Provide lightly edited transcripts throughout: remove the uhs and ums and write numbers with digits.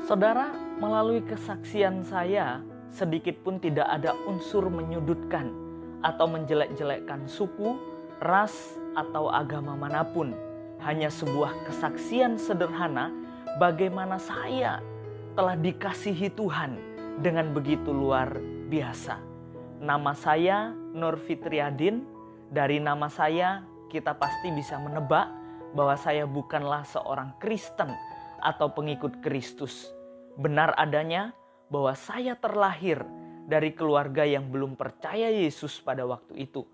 Saudara, melalui kesaksian saya, sedikit pun tidak ada unsur menyudutkan atau menjelek-jelekkan suku, ras, atau agama manapun. Hanya sebuah kesaksian sederhana bagaimana saya telah dikasihi Tuhan dengan begitu luar biasa. Nama saya Nur Fitriadin. Dari nama saya kita pasti bisa menebak bahwa saya bukanlah seorang Kristen atau pengikut Kristus. Benar adanya bahwa saya terlahir dari keluarga yang belum percaya Yesus pada waktu itu.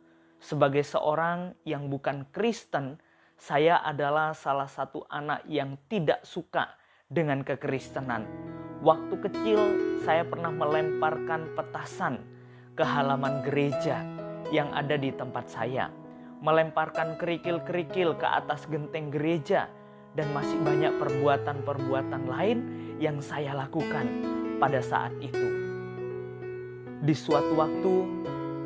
Sebagai seorang yang bukan Kristen, saya adalah salah satu anak yang tidak suka dengan kekristenan. Waktu kecil saya pernah melemparkan petasan ke halaman gereja yang ada di tempat saya. Melemparkan kerikil-kerikil ke atas genteng gereja. Dan masih banyak perbuatan-perbuatan lain yang saya lakukan pada saat itu. Di suatu waktu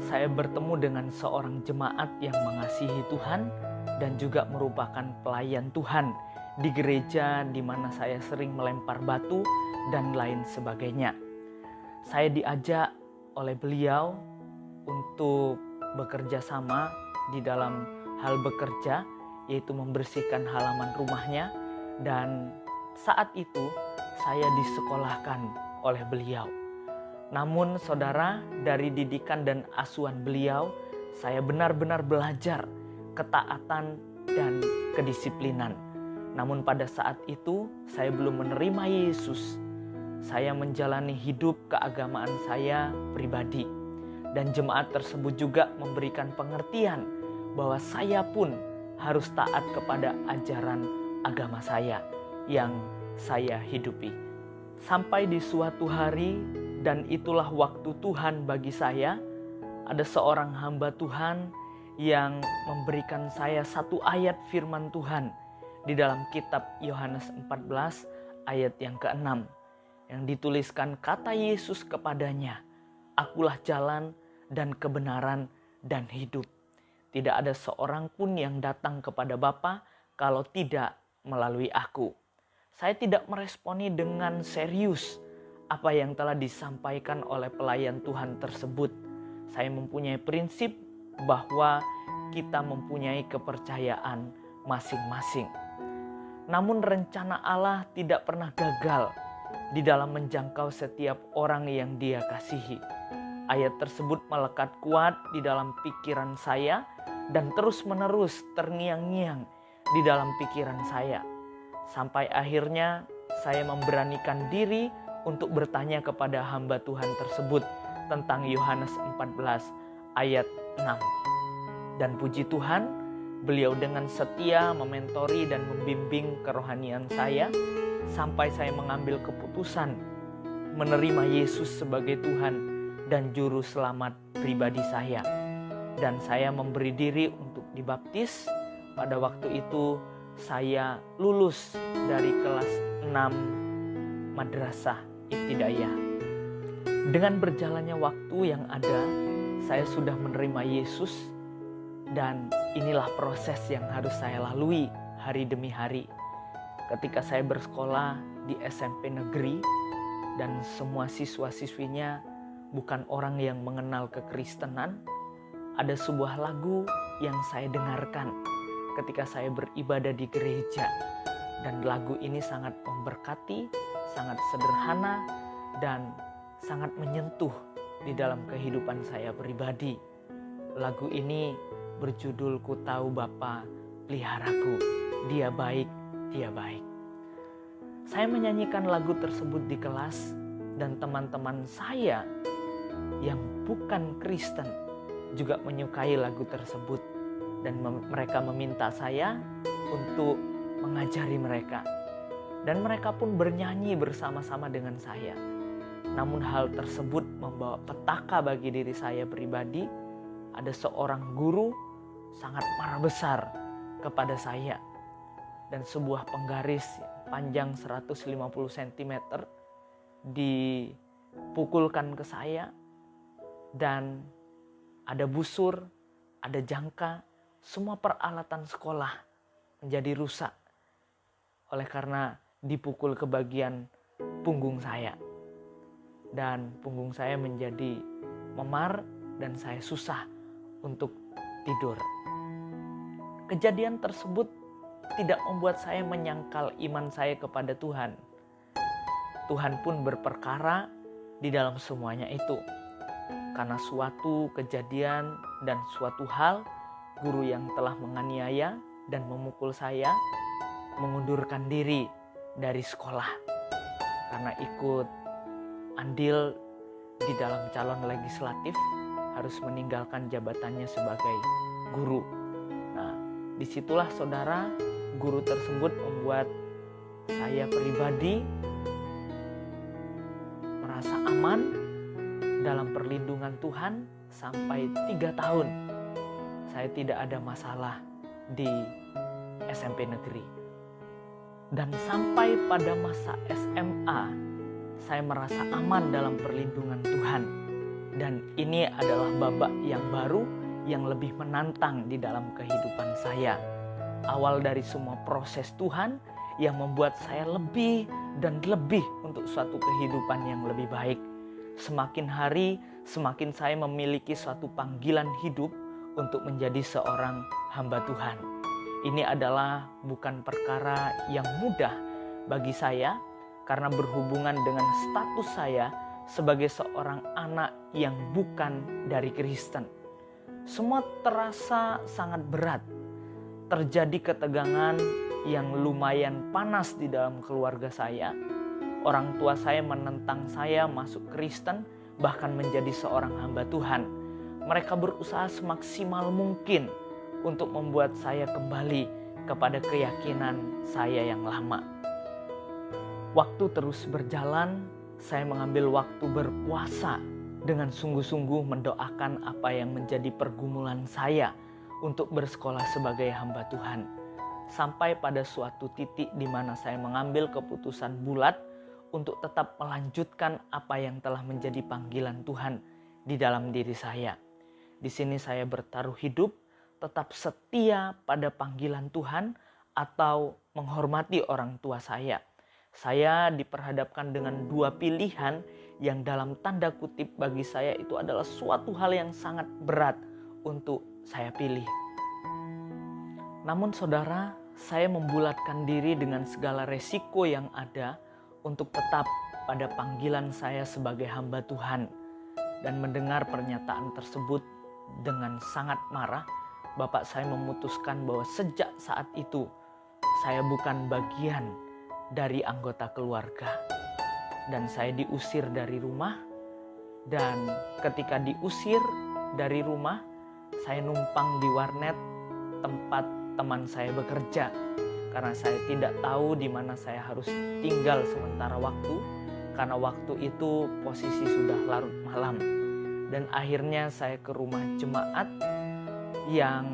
saya bertemu dengan seorang jemaat yang mengasihi Tuhan dan juga merupakan pelayan Tuhan di gereja di mana saya sering melempar batu dan lain sebagainya. Saya diajak oleh beliau untuk bekerja sama di dalam hal bekerja, yaitu membersihkan halaman rumahnya, dan saat itu saya disekolahkan oleh beliau. Namun saudara, dari didikan dan asuhan beliau, saya benar-benar belajar ketaatan dan kedisiplinan. Namun pada saat itu saya belum menerima Yesus. Saya menjalani hidup keagamaan saya pribadi. Dan jemaat tersebut juga memberikan pengertian bahwa saya pun harus taat kepada ajaran agama saya yang saya hidupi. Sampai di suatu hari, dan itulah waktu Tuhan bagi saya, ada seorang hamba Tuhan yang memberikan saya satu ayat firman Tuhan di dalam kitab Yohanes 14 ayat yang ke-6 yang dituliskan kata Yesus kepadanya, "Akulah jalan dan kebenaran dan hidup. Tidak ada seorang pun yang datang kepada Bapa kalau tidak melalui aku." Saya tidak meresponi dengan serius apa yang telah disampaikan oleh pelayan Tuhan tersebut. Saya mempunyai prinsip bahwa kita mempunyai kepercayaan masing-masing. Namun rencana Allah tidak pernah gagal di dalam menjangkau setiap orang yang Dia kasihi. Ayat tersebut melekat kuat di dalam pikiran saya dan terus-menerus terngiang-ngiang di dalam pikiran saya. Sampai akhirnya saya memberanikan diri untuk bertanya kepada hamba Tuhan tersebut tentang Yohanes 14 ayat 6. Dan puji Tuhan, beliau dengan setia mementori dan membimbing kerohanian saya sampai saya mengambil keputusan menerima Yesus sebagai Tuhan dan juru selamat pribadi saya. Dan saya memberi diri untuk dibaptis. Pada waktu itu saya lulus dari kelas 6 Madrasah Ibtidaiyah. Dengan berjalannya waktu yang ada, saya sudah menerima Yesus, dan inilah proses yang harus saya lalui hari demi hari. Ketika saya bersekolah di SMP negeri dan semua siswa-siswinya bukan orang yang mengenal kekristenan, ada sebuah lagu yang saya dengarkan ketika saya beribadah di gereja. Dan lagu ini sangat memberkati, sangat sederhana, dan sangat menyentuh di dalam kehidupan saya pribadi. Lagu ini berjudul "Ku Tahu Bapa Peliharaku, Dia Baik, Dia Baik". Saya menyanyikan lagu tersebut di kelas, dan teman-teman saya yang bukan Kristen juga menyukai lagu tersebut, dan mereka meminta saya untuk mengajari mereka, dan mereka pun bernyanyi bersama-sama dengan saya. Namun hal tersebut membawa petaka bagi diri saya pribadi. Ada seorang guru sangat marah besar kepada saya, dan sebuah penggaris panjang 150 cm dipukulkan ke saya, dan ada busur, ada jangka, semua peralatan sekolah menjadi rusak oleh karena dipukul ke bagian punggung saya. Dan punggung saya menjadi memar dan saya susah untuk tidur. Kejadian tersebut tidak membuat saya menyangkal iman saya kepada Tuhan. Tuhan pun berperkara di dalam semuanya itu. Karena suatu kejadian dan suatu hal, guru yang telah menganiaya dan memukul saya mengundurkan diri dari sekolah karena ikut andil di dalam calon legislatif, harus meninggalkan jabatannya sebagai guru. Nah, disitulah saudara, guru tersebut membuat saya pribadi merasa aman dalam perlindungan Tuhan sampai 3 tahun. Saya tidak ada masalah di SMP negeri. Dan sampai pada masa SMA, saya merasa aman dalam perlindungan Tuhan. Dan ini adalah babak yang baru yang lebih menantang di dalam kehidupan saya. Awal dari semua proses Tuhan yang membuat saya lebih dan lebih untuk suatu kehidupan yang lebih baik. Semakin hari, semakin saya memiliki suatu panggilan hidup untuk menjadi seorang hamba Tuhan. Ini adalah bukan perkara yang mudah bagi saya karena berhubungan dengan status saya sebagai seorang anak yang bukan dari Kristen. Semua terasa sangat berat. Terjadi ketegangan yang lumayan panas di dalam keluarga saya. Orang tua saya menentang saya masuk Kristen, bahkan menjadi seorang hamba Tuhan. Mereka berusaha semaksimal mungkin untuk membuat saya kembali kepada keyakinan saya yang lama. Waktu terus berjalan, saya mengambil waktu berpuasa dengan sungguh-sungguh mendoakan apa yang menjadi pergumulan saya untuk bersekolah sebagai hamba Tuhan. Sampai pada suatu titik di mana saya mengambil keputusan bulat untuk tetap melanjutkan apa yang telah menjadi panggilan Tuhan di dalam diri saya. Di sini saya bertaruh hidup, tetap setia pada panggilan Tuhan atau menghormati orang tua saya. Saya diperhadapkan dengan 2 pilihan yang dalam tanda kutip bagi saya itu adalah suatu hal yang sangat berat untuk saya pilih. Namun saudara, saya membulatkan diri dengan segala resiko yang ada untuk tetap pada panggilan saya sebagai hamba Tuhan. Dan mendengar pernyataan tersebut dengan sangat marah, bapak saya memutuskan bahwa sejak saat itu saya bukan bagian dari anggota keluarga. Dan saya diusir dari rumah. Dan ketika diusir dari rumah, saya numpang di warnet tempat teman saya bekerja. Karena saya tidak tahu di mana saya harus tinggal sementara waktu. Karena waktu itu posisi sudah larut malam. Dan akhirnya saya ke rumah jemaat yang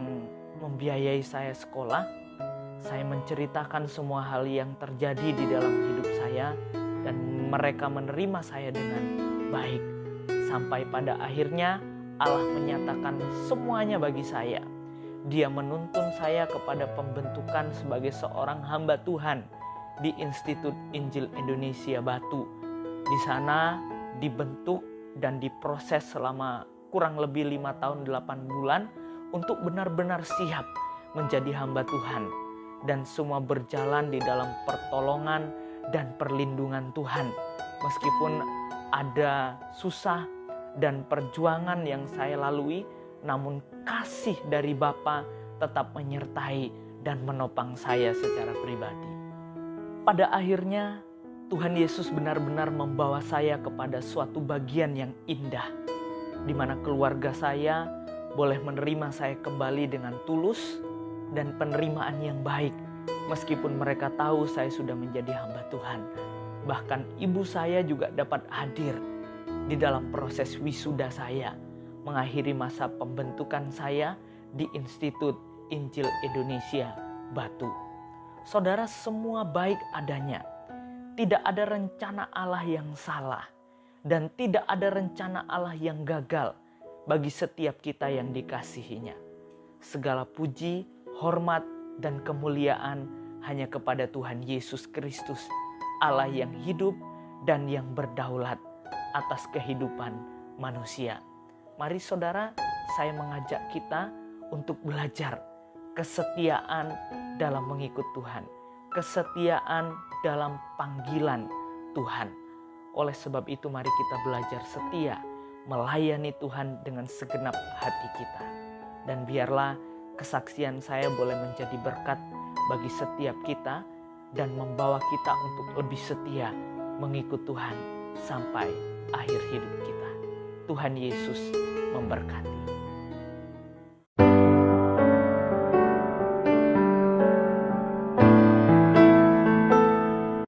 membiayai saya sekolah. Saya menceritakan semua hal yang terjadi di dalam hidup saya dan mereka menerima saya dengan baik. Sampai pada akhirnya Allah menyatakan semuanya bagi saya. Dia menuntun saya kepada pembentukan sebagai seorang hamba Tuhan di Institut Injil Indonesia Batu. Di sana dibentuk dan diproses selama kurang lebih 5 tahun 8 bulan untuk benar-benar siap menjadi hamba Tuhan. Dan semua berjalan di dalam pertolongan dan perlindungan Tuhan. Meskipun ada susah dan perjuangan yang saya lalui, namun kasih dari Bapa tetap menyertai dan menopang saya secara pribadi. Pada akhirnya Tuhan Yesus benar-benar membawa saya kepada suatu bagian yang indah, di mana keluarga saya boleh menerima saya kembali dengan tulus dan penerimaan yang baik, meskipun mereka tahu saya sudah menjadi hamba Tuhan. Bahkan ibu saya juga dapat hadir di dalam proses wisuda saya, mengakhiri masa pembentukan saya di Institut Injil Indonesia Batu. Saudara, semua baik adanya. Tidak ada rencana Allah yang salah dan tidak ada rencana Allah yang gagal bagi setiap kita yang dikasihinya. Segala puji, hormat, dan kemuliaan hanya kepada Tuhan Yesus Kristus, Allah yang hidup dan yang berdaulat atas kehidupan manusia. Mari saudara, saya mengajak kita untuk belajar kesetiaan dalam mengikut Tuhan, kesetiaan dalam panggilan Tuhan. Oleh sebab itu mari kita belajar setia melayani Tuhan dengan segenap hati kita. Dan biarlah kesaksian saya boleh menjadi berkat bagi setiap kita dan membawa kita untuk lebih setia mengikut Tuhan sampai akhir hidup kita. Tuhan Yesus memberkati.